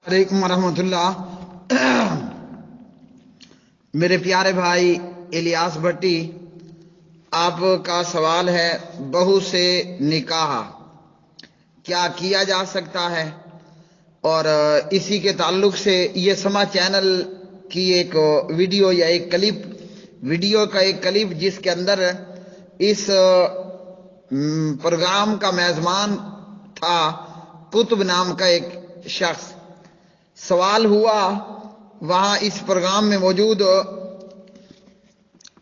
علیکم ورحمۃ اللہ۔ میرے پیارے بھائی الیاس بھٹی، آپ کا سوال ہے بہو سے نکاح کیا کیا جا سکتا ہے، اور اسی کے تعلق سے یہ سما چینل کی ایک ویڈیو یا ایک کلپ، ویڈیو کا ایک کلپ جس کے اندر اس پروگرام کا میزبان تھا قطب نام کا ایک شخص۔ سوال ہوا وہاں اس پروگرام میں موجود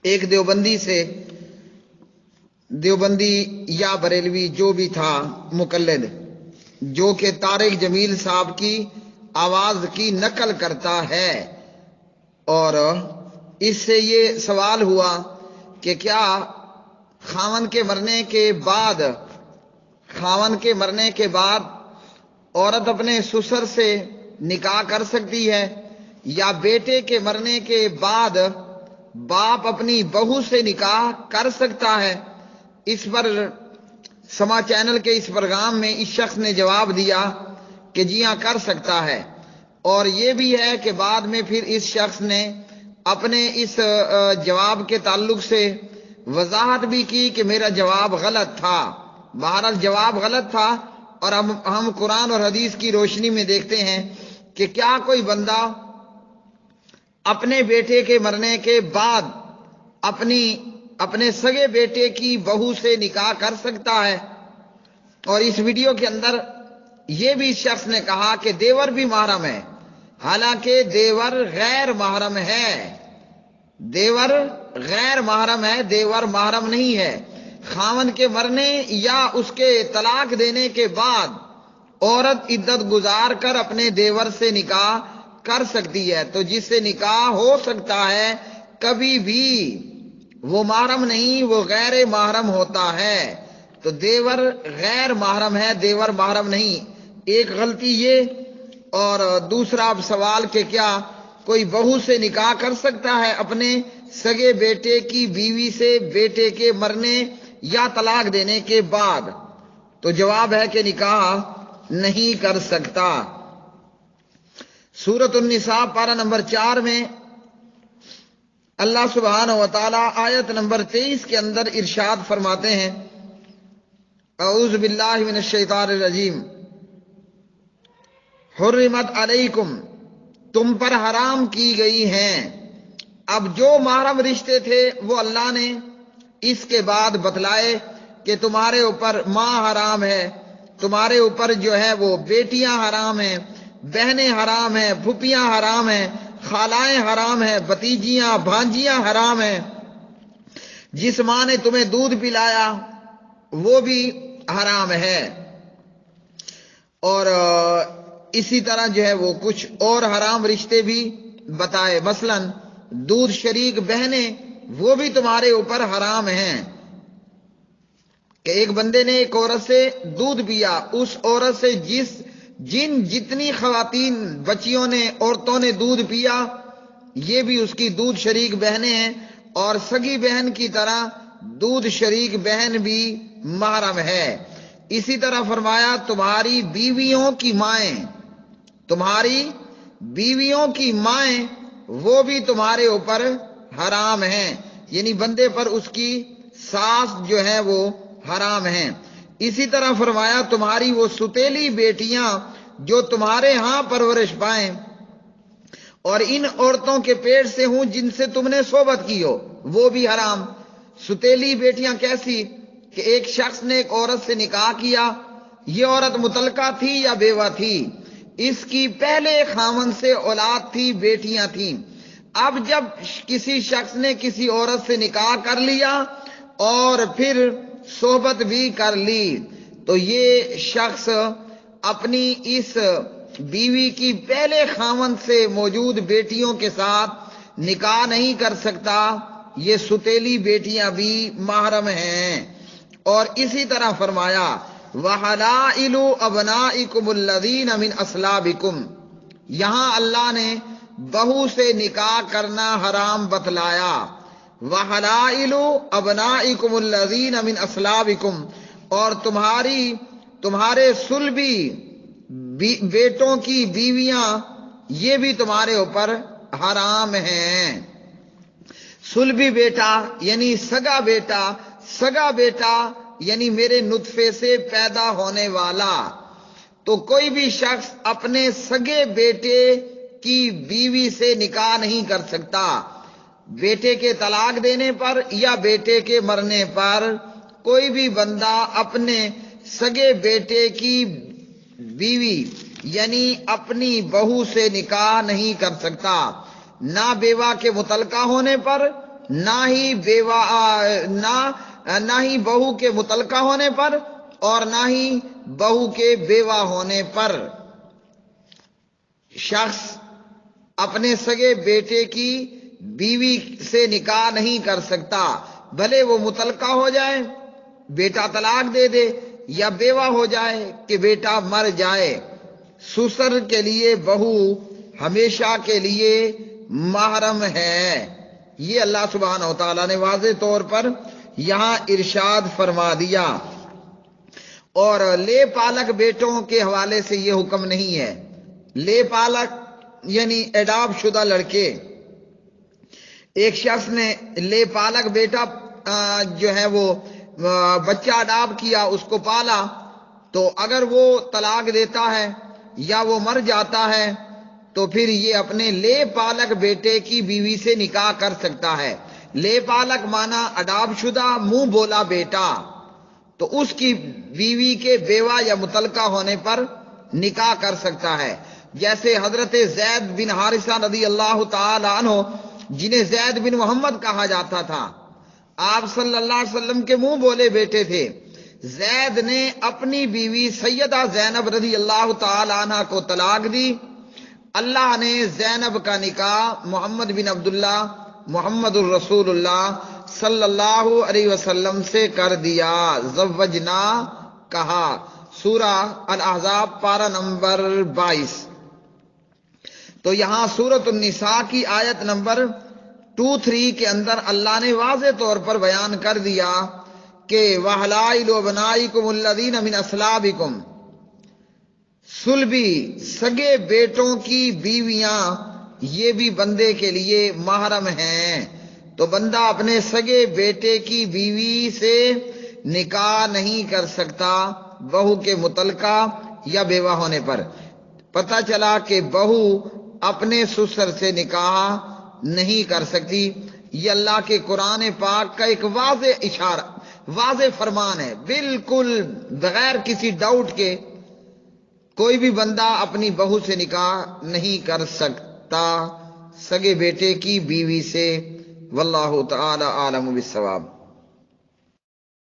ایک دیوبندی سے، دیوبندی یا بریلوی جو بھی تھا مقلد، جو کہ طارق جمیل صاحب کی آواز کی نقل کرتا ہے، اور اس سے یہ سوال ہوا کہ کیا خاوند کے مرنے کے بعد عورت اپنے سسر سے نکاح کر سکتی ہے، یا بیٹے کے مرنے کے بعد باپ اپنی بہو سے نکاح کر سکتا ہے؟ اس پر سما چینل کے اس پروگرام میں اس شخص نے جواب دیا کہ جی ہاں کر سکتا ہے، اور یہ بھی ہے کہ بعد میں پھر اس شخص نے اپنے اس جواب کے تعلق سے وضاحت بھی کی کہ میرا جواب غلط تھا۔ بہرحال جواب غلط تھا، اور ہم قرآن اور حدیث کی روشنی میں دیکھتے ہیں کہ کیا کوئی بندہ اپنے بیٹے کے مرنے کے بعد اپنے سگے بیٹے کی بہو سے نکاح کر سکتا ہے؟ اور اس ویڈیو کے اندر یہ بھی شخص نے کہا کہ دیور بھی محرم ہے، حالانکہ دیور غیر محرم ہے، دیور غیر محرم ہے، دیور محرم نہیں ہے۔ خاوند کے مرنے یا اس کے طلاق دینے کے بعد عورت عدت گزار کر اپنے دیور سے نکاح کر سکتی ہے، تو جس سے نکاح ہو سکتا ہے کبھی بھی وہ محرم نہیں، وہ غیر محرم ہوتا ہے۔ تو دیور غیر محرم ہے، دیور محرم نہیں۔ ایک غلطی یہ، اور دوسرا اب سوال کہ کیا کوئی بہو سے نکاح کر سکتا ہے اپنے سگے بیٹے کی بیوی سے بیٹے کے مرنے یا طلاق دینے کے بعد؟ تو جواب ہے کہ نکاح نہیں کر سکتا۔ سورۃ النساء پارہ نمبر 4 میں اللہ سبحانہ و تعالی آیت نمبر 23 کے اندر ارشاد فرماتے ہیں، اعوذ باللہ من الشیطان الرجیم، حرمت علیکم، تم پر حرام کی گئی ہیں۔ اب جو محرم رشتے تھے وہ اللہ نے اس کے بعد بتلائے کہ تمہارے اوپر ماں حرام ہے، تمہارے اوپر جو ہے وہ بیٹیاں حرام ہیں، بہنیں حرام ہیں، پھوپھیاں حرام ہیں، خالائیں حرام ہیں، بھتیجیاں بھانجیاں حرام ہیں، جس ماں نے تمہیں دودھ پلایا وہ بھی حرام ہے، اور اسی طرح جو ہے وہ کچھ اور حرام رشتے بھی بتائے، مثلا دودھ شریک بہنیں وہ بھی تمہارے اوپر حرام ہیں، کہ ایک بندے نے ایک عورت سے دودھ پیا، اس عورت سے جتنی خواتین بچیوں نے عورتوں نے دودھ پیا یہ بھی اس کی دودھ شریک بہنیں ہیں، اور سگی بہن کی طرح دودھ شریک بہن بھی محرم ہے۔ اسی طرح فرمایا تمہاری بیویوں کی مائیں، تمہاری بیویوں کی مائیں وہ بھی تمہارے اوپر حرام ہیں، یعنی بندے پر اس کی ساس جو ہے وہ حرام ہیں۔ اسی طرح فرمایا تمہاری وہ ستیلی بیٹیاں جو تمہارے ہاں پرورش پائیں اور ان عورتوں کے پیٹ سے ہوں جن سے تم نے صحبت کی ہو، وہ بھی حرام۔ ستیلی بیٹیاں کیسی؟ کہ ایک شخص نے ایک عورت سے نکاح کیا، یہ عورت مطلقہ تھی یا بیوہ تھی، اس کی پہلے خاوند سے اولاد تھی، بیٹیاں تھیں، اب جب کسی شخص نے کسی عورت سے نکاح کر لیا اور پھر صحبت بھی کر لی، تو یہ شخص اپنی اس بیوی کی پہلے خاوند سے موجود بیٹیوں کے ساتھ نکاح نہیں کر سکتا، یہ ستیلی بیٹیاں بھی محرم ہیں۔ اور اسی طرح فرمایا وَحَلَائِلُ أَبْنَائِكُمُ الَّذِينَ مِنْ أَصْلَابِكُمْ، یہاں اللہ نے بہو سے نکاح کرنا حرام بتلایا، وَحَلَائِلُ أَبْنَائِكُمُ الَّذِينَ مِنْ أَصْلَابِكُمْ، اور تمہارے صلبی بیٹوں کی بیویاں یہ بھی تمہارے اوپر حرام ہیں۔ صلبی بیٹا یعنی سگا بیٹا، سگا بیٹا یعنی میرے نطفے سے پیدا ہونے والا۔ تو کوئی بھی شخص اپنے سگے بیٹے کی بیوی سے نکاح نہیں کر سکتا۔ بیٹے کے طلاق دینے پر یا بیٹے کے مرنے پر کوئی بھی بندہ اپنے سگے بیٹے کی بیوی یعنی اپنی بہو سے نکاح نہیں کر سکتا، نہ بیوہ کے متعلقہ ہونے پر، نہ ہی بہو کے متعلقہ ہونے پر، اور نہ ہی بہو کے بیوہ ہونے پر۔ شخص اپنے سگے بیٹے کی بیوی سے نکاح نہیں کر سکتا، بھلے وہ متعلقہ ہو جائے، بیٹا طلاق دے دے، یا بیوہ ہو جائے کہ بیٹا مر جائے۔ سسر کے لیے بہو ہمیشہ کے لیے محرم ہے۔ یہ اللہ سبحانہ وتعالیٰ نے واضح طور پر یہاں ارشاد فرما دیا۔ اور لے پالک بیٹوں کے حوالے سے یہ حکم نہیں ہے۔ لے پالک یعنی اڈاپٹ شدہ لڑکے، ایک شخص نے لے پالک بیٹا جو ہے وہ بچہ اڈاپٹ کیا، اس کو پالا، تو اگر وہ طلاق دیتا ہے یا وہ مر جاتا ہے تو پھر یہ اپنے لے پالک بیٹے کی بیوی سے نکاح کر سکتا ہے۔ لے پالک مانا اڈاپٹ شدہ منہ بولا بیٹا، تو اس کی بیوی کے بیوہ یا متعلقہ ہونے پر نکاح کر سکتا ہے۔ جیسے حضرت زید بن حارثہ رضی اللہ تعالی عنہ، جنہیں زید بن محمد کہا جاتا تھا، آپ صلی اللہ علیہ وسلم کے منہ بولے بیٹے تھے۔ زید نے اپنی بیوی سیدہ زینب رضی اللہ تعالی عنہ کو طلاق دی۔ اللہ نے زینب کا نکاح محمد بن عبداللہ محمد الرسول اللہ صلی اللہ علیہ وسلم سے کر دیا۔ زوجنا کہا، سورہ الاحزاب پارہ نمبر 22۔ تو یہاں سورۃ النساء کی آیت نمبر 23 کے اندر اللہ نے واضح طور پر بیان کر دیا کہ وَحَلَائِلُ أَبْنَائِكُمُ الَّذِينَ مِنْ أَصْلَابِكُمْ، صلبی سگے بیٹوں کی بیویاں یہ بھی بندے کے لیے محرم ہیں۔ تو بندہ اپنے سگے بیٹے کی بیوی سے نکاح نہیں کر سکتا بہو کے متعلقہ یا بیوہ ہونے پر۔ پتہ چلا کہ بہو اپنے سسر سے نکاح نہیں کر سکتی۔ یہ اللہ کے قرآن پاک کا ایک واضح اشارہ، واضح فرمان ہے، بالکل بغیر کسی ڈاؤٹ کے کوئی بھی بندہ اپنی بہو سے نکاح نہیں کر سکتا سگے بیٹے کی بیوی سے۔ واللہ تعالی عالم بالصواب۔